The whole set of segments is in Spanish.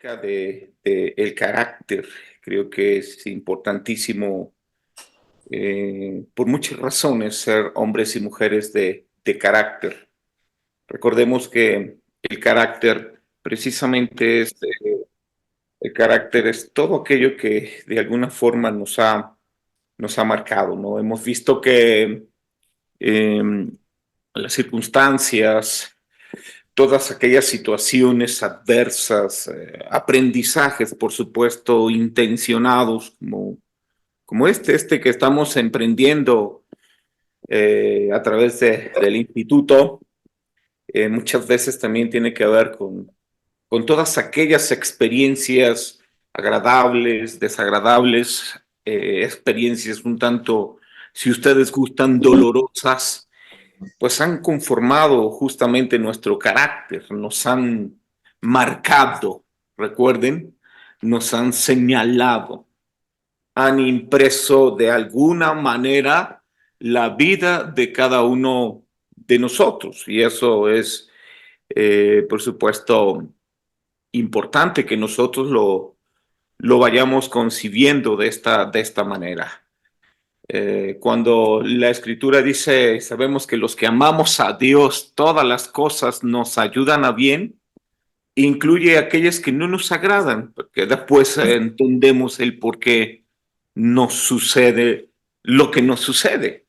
acerca de el carácter. Creo que es importantísimo, por muchas razones, ser hombres y mujeres de carácter. Recordemos que el carácter precisamente el carácter es todo aquello que de alguna forma nos ha marcado, ¿no? Hemos visto que las circunstancias, todas aquellas situaciones adversas, aprendizajes, por supuesto, intencionados, como este que estamos emprendiendo a través del instituto, muchas veces también tiene que ver con todas aquellas experiencias agradables, desagradables, experiencias un tanto, si ustedes gustan, dolorosas, pues han conformado justamente nuestro carácter, nos han marcado, recuerden, nos han señalado, han impreso de alguna manera la vida de cada uno de nosotros. Y eso es, por supuesto, importante que nosotros lo vayamos concibiendo de esta manera. Cuando la escritura dice, sabemos que los que amamos a Dios, todas las cosas nos ayudan a bien, incluye aquellas que no nos agradan, porque después entendemos el por qué nos sucede lo que nos sucede.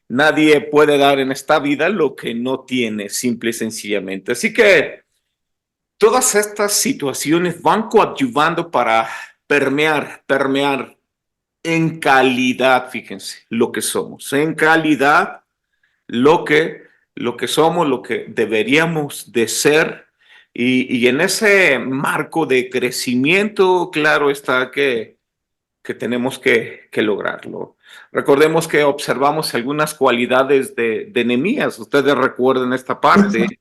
Nadie puede dar en esta vida lo que no tiene, simple y sencillamente. Así que todas estas situaciones van coadyuvando para permear en calidad, fíjense, lo que somos, en calidad, lo que, lo que somos, lo que deberíamos de ser, y en ese marco de crecimiento, claro está que tenemos que lograrlo. Recordemos que observamos algunas cualidades de Nehemías, ustedes recuerdan esta parte.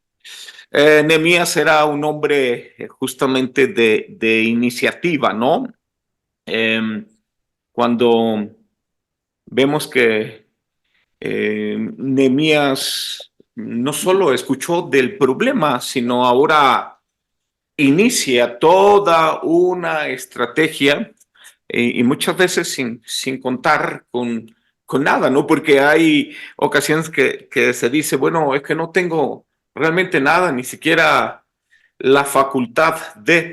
Nehemías era un hombre justamente de iniciativa, ¿no? Cuando vemos que Nehemías no solo escuchó del problema, sino ahora inicia toda una estrategia y muchas veces sin contar con nada, ¿no? Porque hay ocasiones que se dice, bueno, es que no tengo realmente nada, ni siquiera la facultad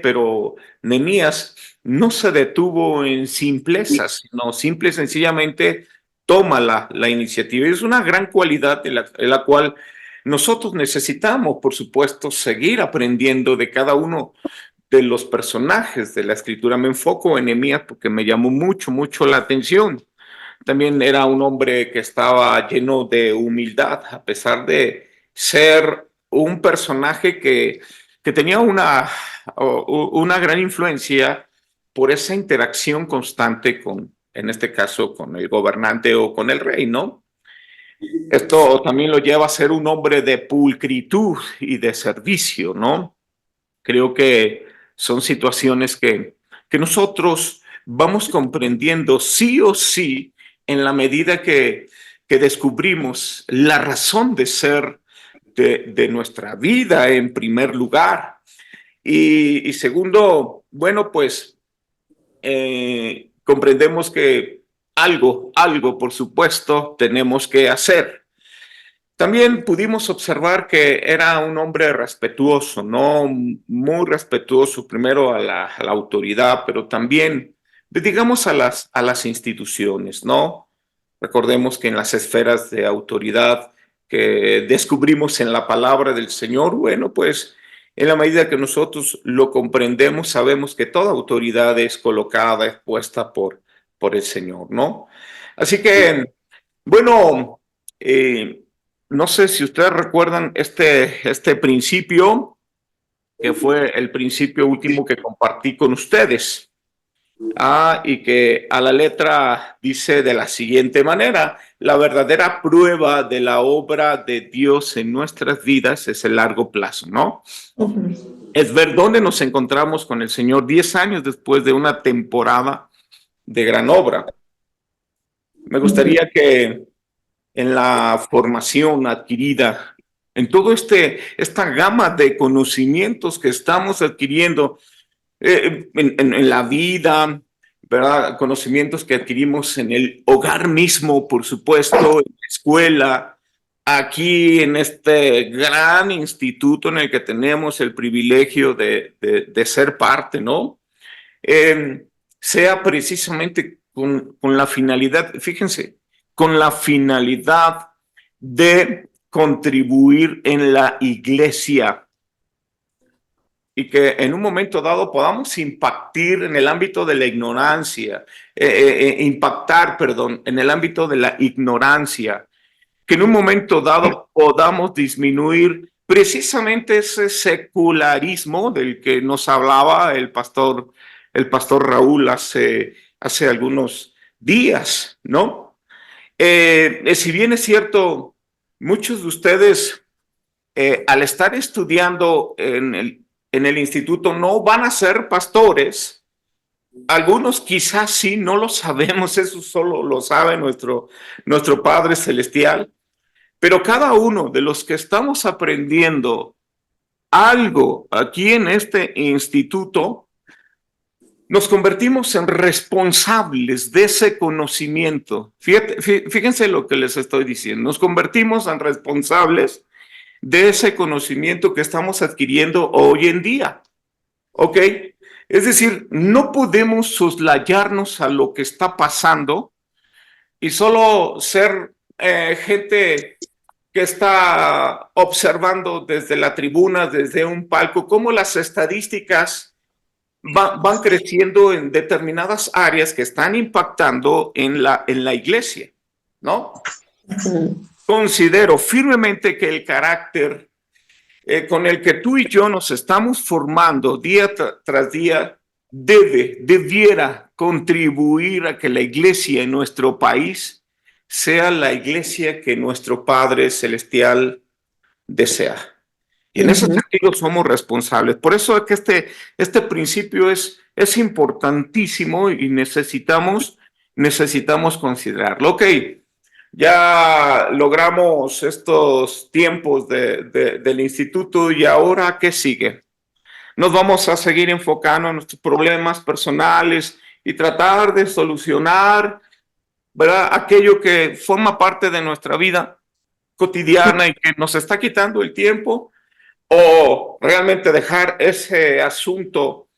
pero Nehemías no se detuvo en simplezas, sino simple y sencillamente toma la iniciativa. Y es una gran cualidad en la cual nosotros necesitamos, por supuesto, seguir aprendiendo de cada uno de los personajes de la escritura. Me enfoco en Nehemías porque me llamó mucho la atención. También era un hombre que estaba lleno de humildad, a pesar de ser un personaje que tenía una gran influencia por esa interacción constante en este caso, con el gobernante o con el rey, ¿no? Esto también lo lleva a ser un hombre de pulcritud y de servicio, ¿no? Creo que son situaciones que nosotros vamos comprendiendo sí o sí en la medida que descubrimos la razón de ser de nuestra vida en primer lugar. Y segundo, bueno, pues comprendemos que algo, por supuesto, tenemos que hacer. También pudimos observar que era un hombre respetuoso, ¿no? Muy respetuoso primero a la autoridad, pero también, digamos, a las instituciones, ¿no? Recordemos que en las esferas de autoridad que descubrimos en la palabra del Señor, bueno, pues en la medida que nosotros lo comprendemos, sabemos que toda autoridad es colocada, es puesta por el Señor, ¿no? Así que, bueno, no sé si ustedes recuerdan este principio, que fue el principio último que compartí con ustedes. Y que a la letra dice de la siguiente manera: la verdadera prueba de la obra de Dios en nuestras vidas es el largo plazo, ¿no? Es ver dónde nos encontramos con el Señor 10 años después de una temporada de gran obra. Me gustaría que en la formación adquirida, en todo esta gama de conocimientos que estamos adquiriendo, en la vida, ¿verdad? Conocimientos que adquirimos en el hogar mismo, por supuesto, en la escuela, aquí en este gran instituto en el que tenemos el privilegio de ser parte, ¿no? Sea precisamente con la finalidad, fíjense, con la finalidad de contribuir en la iglesia y que en un momento dado podamos impactar en el ámbito de la ignorancia, impactar, perdón, en el ámbito de la ignorancia, que en un momento dado podamos disminuir precisamente ese secularismo del que nos hablaba el pastor Raúl hace algunos días, ¿no? Si bien es cierto, muchos de ustedes al estar estudiando en el instituto no van a ser pastores. Algunos quizás sí, no lo sabemos, eso solo lo sabe nuestro Padre Celestial, pero cada uno de los que estamos aprendiendo algo aquí en este instituto, nos convertimos en responsables de ese conocimiento. Fíjense lo que les estoy diciendo, nos convertimos en responsables de ese conocimiento que estamos adquiriendo hoy en día. ¿Ok? Es decir, no podemos soslayarnos a lo que está pasando y solo ser gente que está observando desde la tribuna, desde un palco, cómo las estadísticas van creciendo en determinadas áreas que están impactando en la iglesia, ¿no? Considero firmemente que el carácter con el que tú y yo nos estamos formando día tras día debiera contribuir a que la iglesia en nuestro país sea la iglesia que nuestro Padre Celestial desea. Y en ese sentido somos responsables. Por eso es que este principio es importantísimo y necesitamos considerarlo. Ok, ya logramos estos tiempos del instituto y ahora, ¿qué sigue? Nos vamos a seguir enfocando en nuestros problemas personales y tratar de solucionar, ¿verdad? Aquello que forma parte de nuestra vida cotidiana y que nos está quitando el tiempo, o realmente dejar ese asunto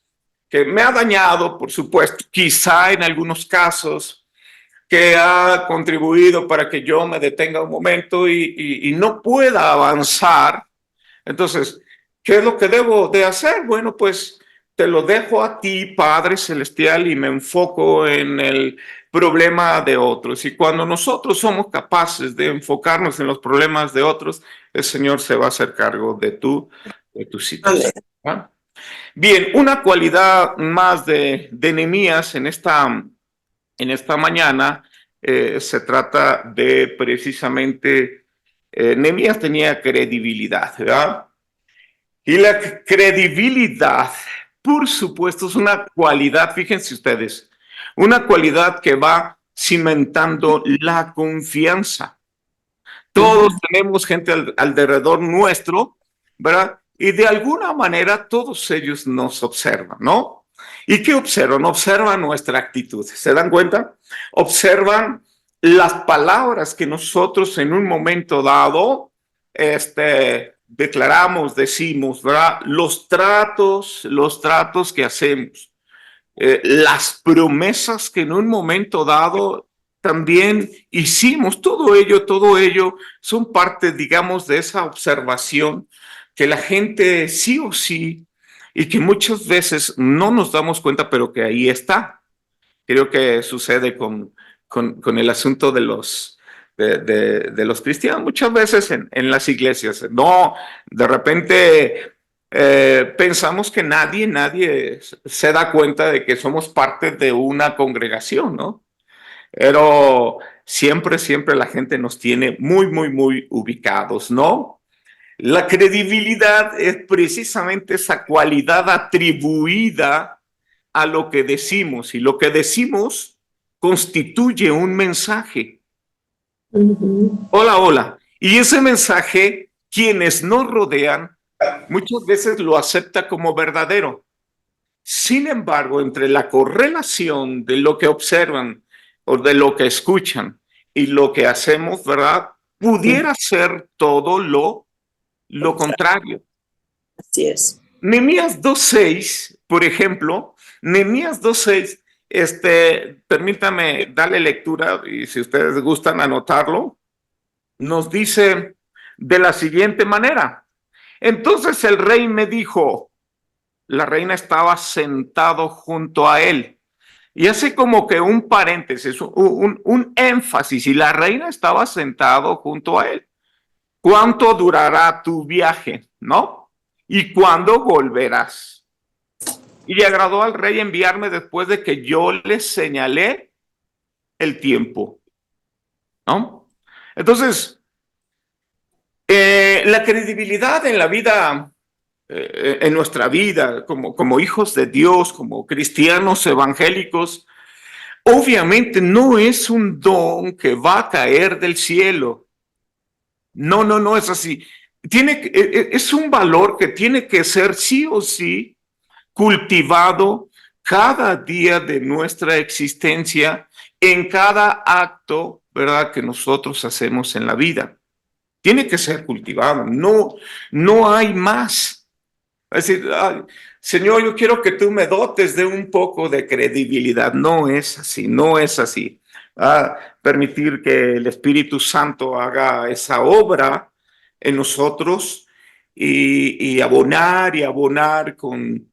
que me ha dañado, por supuesto, quizá en algunos casos, que ha contribuido para que yo me detenga un momento y no pueda avanzar. Entonces, ¿qué es lo que debo de hacer? Bueno, pues te lo dejo a ti, Padre Celestial, y me enfoco en el problema de otros. Y cuando nosotros somos capaces de enfocarnos en los problemas de otros, el Señor se va a hacer cargo de tu situación. ¿Ah? Bien, una cualidad más de Nehemías en esta mañana se trata de precisamente, Nehemías tenía credibilidad, ¿verdad? Y la credibilidad, por supuesto, es una cualidad, fíjense ustedes, una cualidad que va cimentando la confianza. Todos tenemos gente alrededor nuestro, ¿verdad? Y de alguna manera todos ellos nos observan, ¿no? ¿Y qué observan? Observan nuestra actitud. ¿Se dan cuenta? Observan las palabras que nosotros en un momento dado declaramos, decimos, ¿verdad? Los tratos que hacemos, las promesas que en un momento dado también hicimos, todo ello son parte, digamos, de esa observación que la gente sí o sí, y que muchas veces no nos damos cuenta, pero que ahí está. Creo que sucede con el asunto de los cristianos, muchas veces en las iglesias. No, de repente pensamos que nadie se da cuenta de que somos parte de una congregación, ¿no? Pero siempre la gente nos tiene muy ubicados, ¿no? La credibilidad es precisamente esa cualidad atribuida a lo que decimos, y lo que decimos constituye un mensaje. Hola, hola. Y ese mensaje, quienes nos rodean, muchas veces lo acepta como verdadero. Sin embargo, entre la correlación de lo que observan o de lo que escuchan y lo que hacemos, ¿verdad? Pudiera ser todo lo contrario. Así es. Nehemías 2:6, por ejemplo, Nehemías 2:6, permítame darle lectura y si ustedes gustan anotarlo, nos dice de la siguiente manera. Entonces el rey me dijo, la reina estaba sentado junto a él. Y hace como que un paréntesis, un énfasis, y la reina estaba sentado junto a él. ¿Cuánto durará tu viaje? ¿No? ¿Y cuándo volverás? Y le agradó al rey enviarme después de que yo le señalé el tiempo. ¿No? Entonces, la credibilidad en la vida, en nuestra vida, como hijos de Dios, como cristianos evangélicos, obviamente no es un don que va a caer del cielo. No, no, no es así. Es un valor que tiene que ser sí o sí cultivado cada día de nuestra existencia, en cada acto, ¿verdad?, que nosotros hacemos en la vida. Tiene que ser cultivado, no hay más. Es decir, ay, Señor, yo quiero que tú me dotes de un poco de credibilidad. No es así, no es así. Permitir que el Espíritu Santo haga esa obra en nosotros y abonar con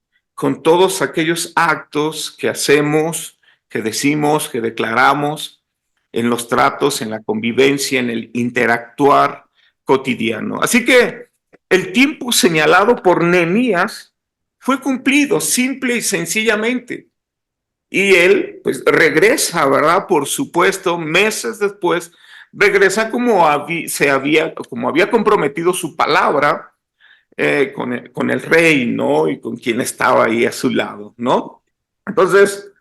todos aquellos actos que hacemos, que decimos, que declaramos en los tratos, en la convivencia, en el interactuar cotidiano. Así que el tiempo señalado por Nehemías fue cumplido simple y sencillamente. Y él, pues, regresa, ¿verdad? Por supuesto, meses después, regresa como había comprometido su palabra con el rey, ¿no? Y con quien estaba ahí a su lado, ¿no? Entonces,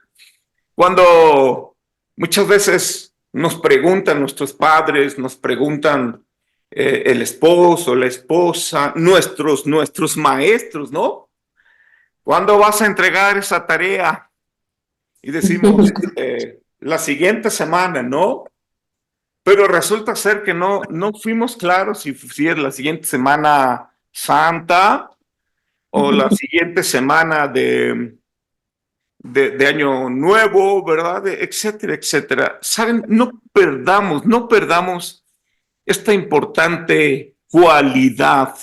cuando muchas veces nos preguntan nuestros padres, nos preguntan el esposo, la esposa, nuestros maestros, ¿no? ¿Cuándo vas a entregar esa tarea? Y decimos, la siguiente semana, ¿no? Pero resulta ser que no fuimos claros si es la siguiente semana santa o la siguiente semana de año nuevo, ¿verdad? Etcétera, etcétera. Saben, no perdamos esta importante cualidad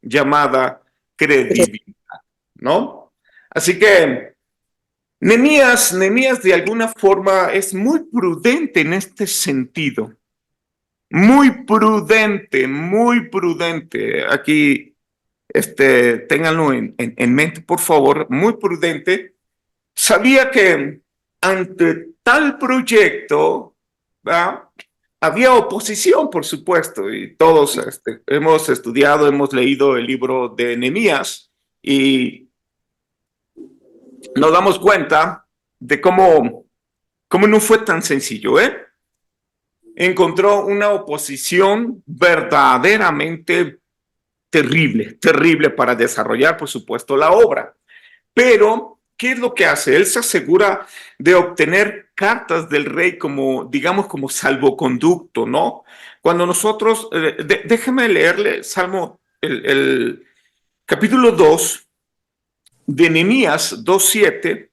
llamada credibilidad, ¿no? Así que Nehemías de alguna forma es muy prudente en este sentido. Muy prudente, muy prudente. Aquí, ténganlo en mente, por favor, muy prudente. Sabía que ante tal proyecto, ¿verdad?, había oposición, por supuesto, y todos hemos estudiado, hemos leído el libro de Nehemías y nos damos cuenta de cómo no fue tan sencillo, ¿eh? Encontró una oposición verdaderamente terrible, terrible para desarrollar, por supuesto, la obra. Pero, ¿qué es lo que hace? Él se asegura de obtener cartas del rey como, digamos, como salvoconducto, ¿no? Cuando nosotros, déjeme leerle Salmo, el capítulo 2 de Nehemías 2:7.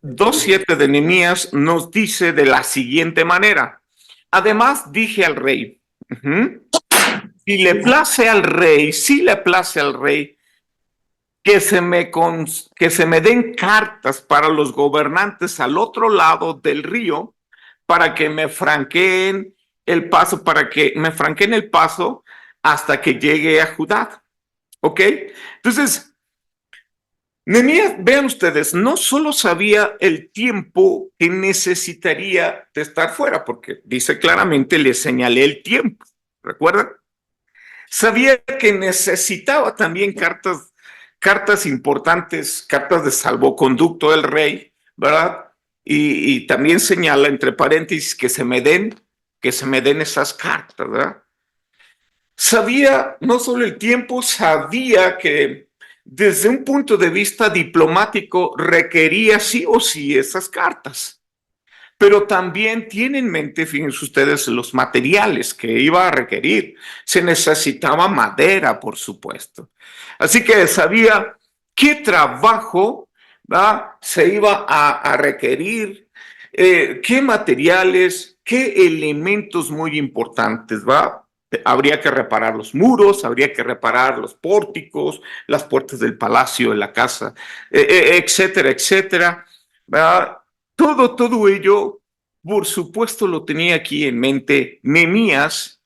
2:7 de Nehemías nos dice de la siguiente manera. Además dije al rey, si le place al rey, que se me den cartas para los gobernantes al otro lado del río, para que me franqueen el paso, hasta que llegue a Judá. ¿Ok? Entonces, Nehemías, vean ustedes, no solo sabía el tiempo que necesitaría de estar fuera, porque dice claramente, le señalé el tiempo, ¿recuerdan? Sabía que necesitaba también cartas importantes, cartas de salvoconducto del rey, ¿verdad? Y también señala, entre paréntesis, que se me den esas cartas, ¿verdad? Sabía no solo el tiempo, sabía que desde un punto de vista diplomático, requería sí o sí esas cartas. Pero también tiene en mente, fíjense ustedes, los materiales que iba a requerir. Se necesitaba madera, por supuesto. Así que sabía qué trabajo, ¿va?, se iba a requerir, qué materiales, qué elementos muy importantes, ¿va? Habría que reparar los muros, habría que reparar los pórticos, las puertas del palacio, de la casa, etcétera, etcétera, ¿va? Todo ello, por supuesto, lo tenía aquí en mente Nehemías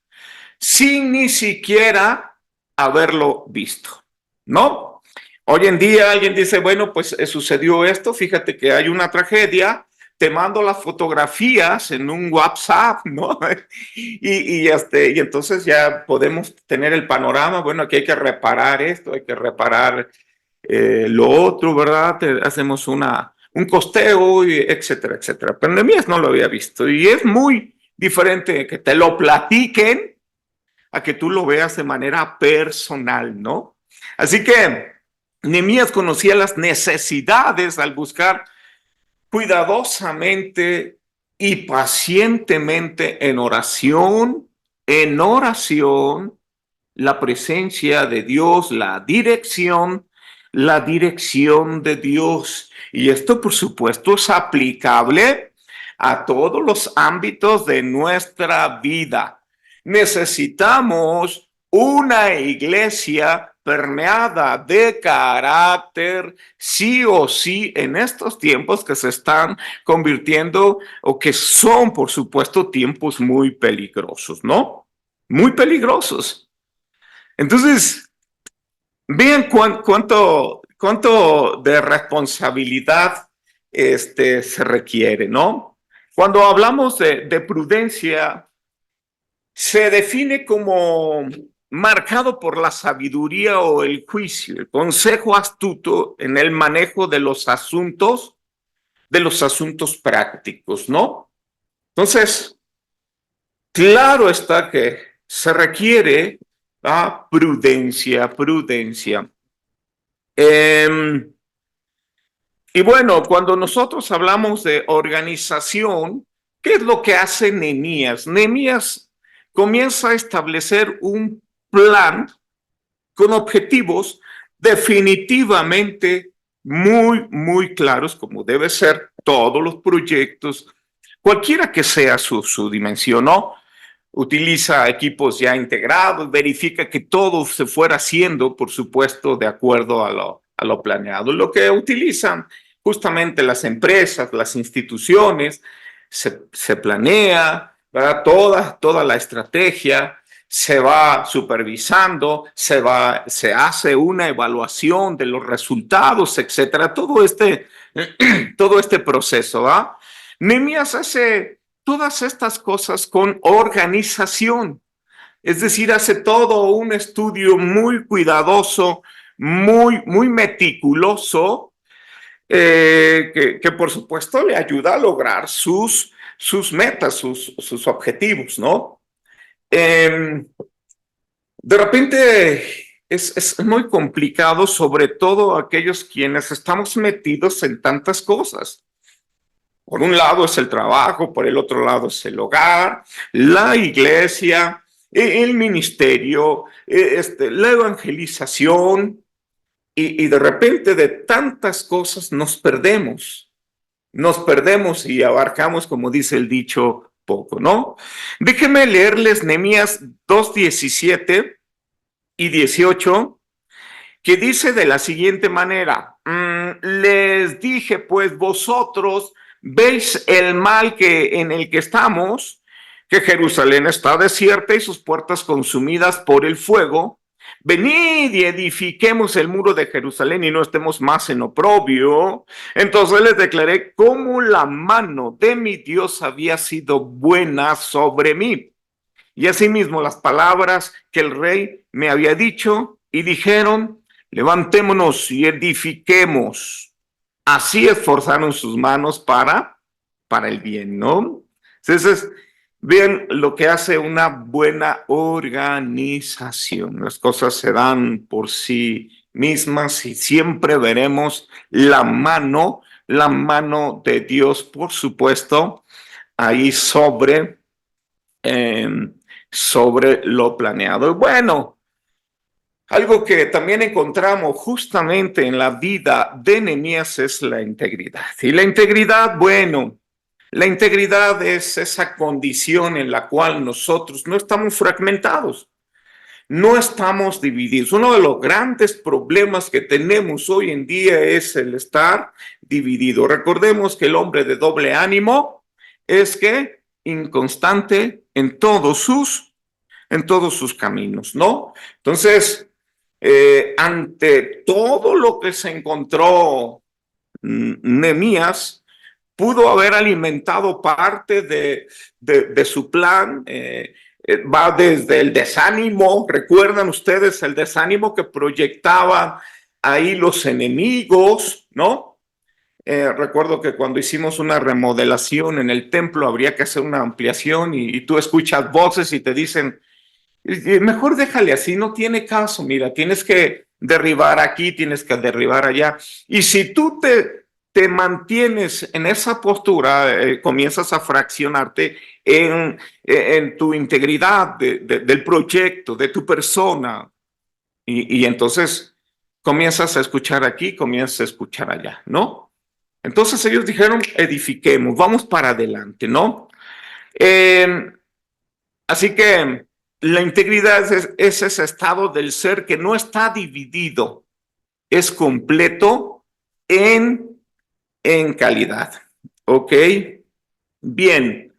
sin ni siquiera haberlo visto, ¿no? Hoy en día alguien dice, bueno, pues sucedió esto, fíjate que hay una tragedia, te mando las fotografías en un WhatsApp, ¿no? Y entonces ya podemos tener el panorama, bueno, aquí hay que reparar esto, hay que reparar lo otro, ¿verdad? Hacemos un costeo, y etcétera, etcétera. Pero Nehemías no lo había visto y es muy diferente que te lo platiquen a que tú lo veas de manera personal, ¿no? Así que Nehemías conocía las necesidades al buscar cuidadosamente y pacientemente en oración, la presencia de Dios, la dirección de Dios. Y esto, por supuesto, es aplicable a todos los ámbitos de nuestra vida. Necesitamos una iglesia permeada de carácter, sí o sí, en estos tiempos que se están convirtiendo o que son, por supuesto, tiempos muy peligrosos, ¿no? Muy peligrosos. Entonces, vean cuánto de responsabilidad se requiere, ¿no? Cuando hablamos de prudencia, se define como marcado por la sabiduría o el juicio, el consejo astuto en el manejo de los asuntos prácticos, ¿no? Entonces, claro está que se requiere prudencia, prudencia. Y bueno, cuando nosotros hablamos de organización, ¿qué es lo que hace Nehemías? Nehemías comienza a establecer un plan con objetivos definitivamente muy claros, como debe ser todos los proyectos, cualquiera que sea su dimensión, ¿no? Utiliza equipos ya integrados, verifica que todo se fuera haciendo, por supuesto, de acuerdo a lo planeado. Lo que utilizan justamente las empresas, las instituciones, se planea, ¿verdad? Toda la estrategia, se va supervisando, se hace una evaluación de los resultados, etcétera. Todo este proceso, ¿va? Nehemías hace todas estas cosas con organización, es decir, hace todo un estudio muy cuidadoso, muy meticuloso, que por supuesto le ayuda a lograr sus metas, sus objetivos, ¿no? De repente es muy complicado, sobre todo aquellos quienes estamos metidos en tantas cosas. Por un lado es el trabajo, por el otro lado es el hogar, la iglesia, el ministerio, la evangelización, y de repente de tantas cosas nos perdemos y abarcamos, como dice el dicho, poco, ¿no? Déjenme leerles Nehemías 2:17 y 18, que dice de la siguiente manera: les dije, pues vosotros veis el mal en el que estamos, que Jerusalén está desierta y sus puertas consumidas por el fuego. Venid y edifiquemos el muro de Jerusalén y no estemos más en oprobio. Entonces les declaré cómo la mano de mi Dios había sido buena sobre mí. Y asimismo las palabras que el rey me había dicho, y dijeron: levantémonos y edifiquemos. Así esforzaron sus manos para el bien, ¿no? Entonces, vean lo que hace una buena organización. Las cosas se dan por sí mismas y siempre veremos la mano de Dios, por supuesto, ahí eh, sobre lo planeado. Y bueno, algo que también encontramos justamente en la vida de Nehemías es la integridad. Y la integridad, bueno, la integridad es esa condición en la cual nosotros no estamos fragmentados, no estamos divididos. Uno de los grandes problemas que tenemos hoy en día es el estar dividido. Recordemos que el hombre de doble ánimo es que inconstante en todos sus caminos, ¿no? Entonces, ante todo lo que se encontró Nehemías, pudo haber alimentado parte de su plan. Va desde el desánimo, recuerdan ustedes el desánimo que proyectaban ahí los enemigos, ¿no? Recuerdo que cuando hicimos una remodelación en el templo habría que hacer una ampliación y tú escuchas voces y te dicen, mejor déjale así, no tiene caso, mira, tienes que derribar aquí, tienes que derribar allá. Y si tú te mantienes en esa postura, comienzas a fraccionarte en tu integridad del proyecto, de tu persona, y entonces comienzas a escuchar aquí, comienzas a escuchar allá, ¿no? Entonces ellos dijeron, edifiquemos, vamos para adelante, ¿no? Eh, Así que la integridad es ese estado del ser que no está dividido, es completo en, en calidad. ¿Ok? Bien,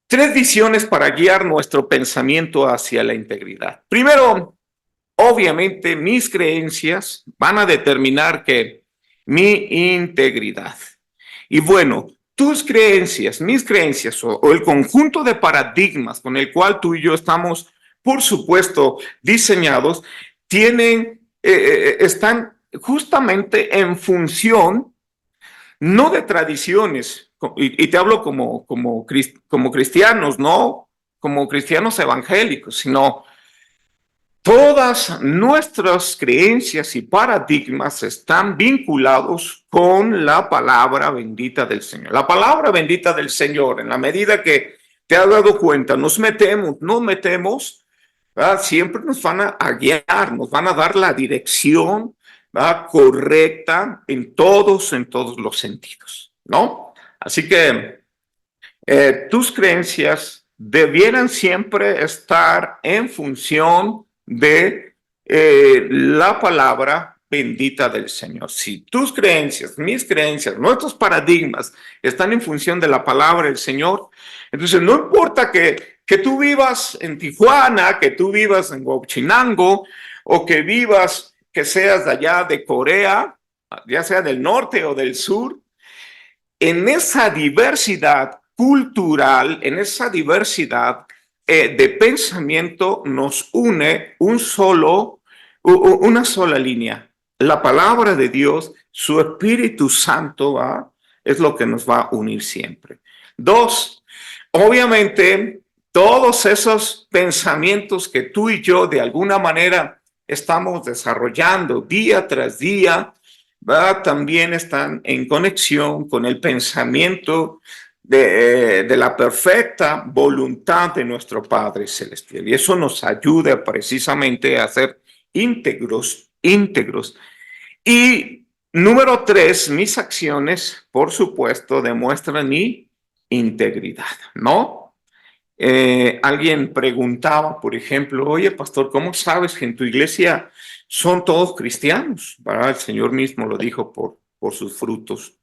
tres visiones para guiar nuestro pensamiento hacia la integridad. Primero, obviamente mis creencias van a determinar que mi integridad. Y bueno, tus creencias, mis creencias o el conjunto de paradigmas con el cual tú y yo estamos, por supuesto, diseñados, están justamente en función no de tradiciones, y te hablo como cristianos, no como cristianos evangélicos, sino todas nuestras creencias y paradigmas están vinculados con la palabra bendita del Señor. La palabra bendita del Señor, en la medida que te has dado cuenta, nos metemos, ¿verdad? Siempre nos van a guiar, nos van a dar la dirección, ¿verdad? Correcta en todos los sentidos, ¿no? Así que tus creencias debieran siempre estar en función de la palabra bendita del Señor. Si tus creencias, mis creencias, nuestros paradigmas están en función de la palabra del Señor, entonces no importa que tú vivas en Tijuana, que tú vivas en Huachinango, o que seas de allá de Corea, ya sea del norte o del sur, en esa diversidad cultural, en esa diversidad de pensamiento nos une una sola línea. La palabra de Dios, su Espíritu Santo, ¿va? Es lo que nos va a unir siempre. Dos, obviamente, todos esos pensamientos que tú y yo de alguna manera estamos desarrollando día tras día, ¿verdad? También están en conexión con el pensamiento de la perfecta voluntad de nuestro Padre Celestial. Y eso nos ayuda precisamente a ser íntegros. Y número tres, mis acciones, por supuesto, demuestran mi integridad, ¿no? Alguien preguntaba, por ejemplo, oye, pastor, ¿cómo sabes que en tu iglesia son todos cristianos? ¿Verdad? El Señor mismo lo dijo, por sus frutos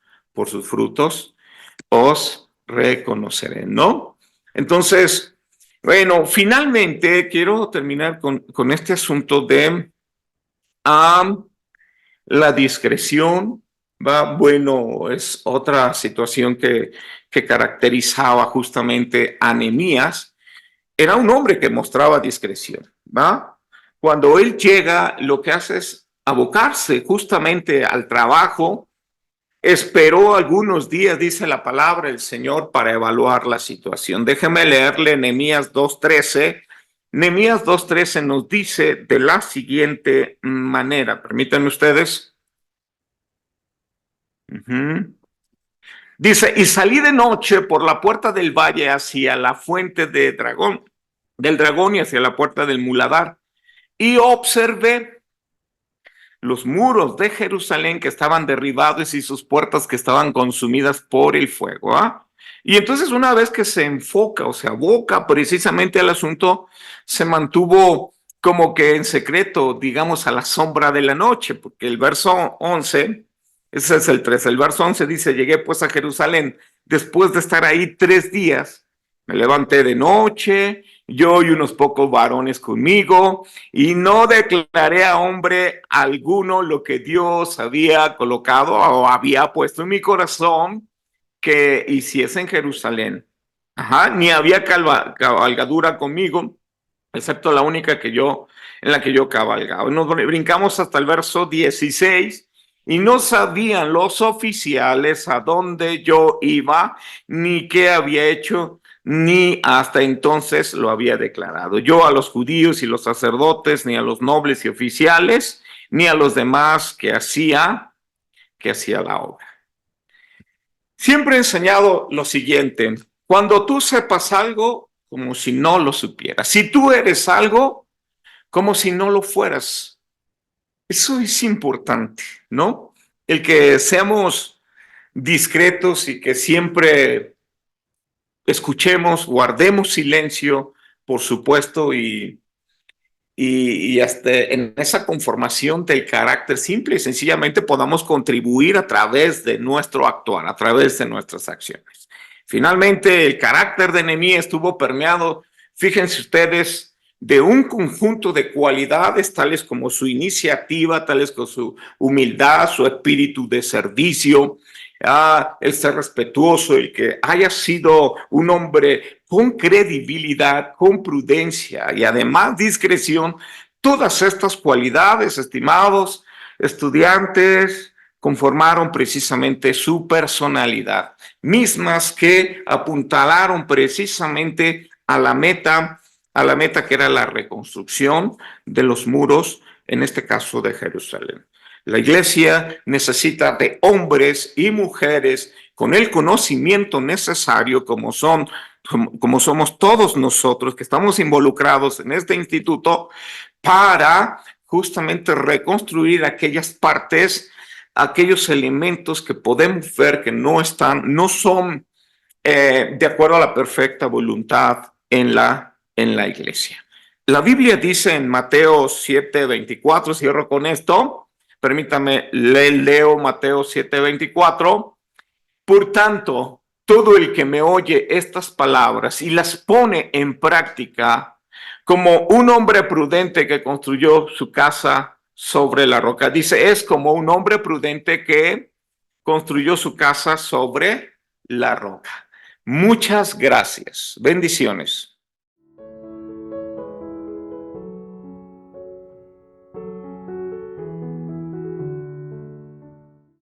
os reconoceré, ¿no? Entonces, bueno, finalmente quiero terminar con este asunto de la discreción, ¿va? Bueno, es otra situación que caracterizaba justamente a Nehemías. Era un hombre que mostraba discreción, ¿va? Cuando él llega, lo que hace es abocarse justamente al trabajo. Esperó algunos días, dice la palabra del Señor, para evaluar la situación. Déjeme leerle Nehemías 2:13. Nehemías 2:13 nos dice de la siguiente manera, permítanme ustedes. Dice, y salí de noche por la puerta del valle hacia la fuente del dragón y hacia la puerta del muladar, y observé los muros de Jerusalén que estaban derribados y sus puertas que estaban consumidas por el fuego. Y entonces una vez que se enfoca o se aboca precisamente al asunto, se mantuvo como que en secreto, digamos, a la sombra de la noche, porque el verso 11, ese es el 13, el verso 11 dice, llegué pues a Jerusalén después de estar ahí 3 días, me levanté de noche, yo y unos pocos varones conmigo, y no declaré a hombre alguno lo que Dios había colocado o había puesto en mi corazón que hiciese en Jerusalén. Ajá, ni había cabalgadura conmigo, excepto la única en la que yo cabalgaba. Nos brincamos hasta el verso 16 y no sabían los oficiales a dónde yo iba, ni qué había hecho, ni hasta entonces lo había declarado. Yo a los judíos y los sacerdotes, ni a los nobles y oficiales, ni a los demás que hacía la obra. Siempre he enseñado lo siguiente: cuando tú sepas algo, como si no lo supieras. Si tú eres algo, como si no lo fueras. Eso es importante, ¿no? El que seamos discretos y que siempre escuchemos, guardemos silencio, por supuesto, y hasta en esa conformación del carácter simple y sencillamente podamos contribuir a través de nuestro actuar, a través de nuestras acciones. Finalmente, el carácter de Nehemías estuvo permeado, fíjense ustedes, de un conjunto de cualidades tales como su iniciativa, tales como su humildad, su espíritu de servicio, el ser respetuoso, el que haya sido un hombre con credibilidad, con prudencia y además discreción. Todas estas cualidades, estimados estudiantes, conformaron precisamente su personalidad, mismas que apuntalaron precisamente a la meta que era la reconstrucción de los muros, en este caso de Jerusalén. La iglesia necesita de hombres y mujeres con el conocimiento necesario, como somos todos nosotros que estamos involucrados en este instituto, para justamente reconstruir aquellas partes, aquellos elementos que podemos ver que no son de acuerdo a la perfecta voluntad en la iglesia. La Biblia dice en Mateo 7:24, cierro con esto, permítame, leo Mateo 7:24. Por tanto, todo el que me oye estas palabras y las pone en práctica, como un hombre prudente que construyó su casa sobre la roca. Dice, es como un hombre prudente que construyó su casa sobre la roca. Muchas gracias. Bendiciones.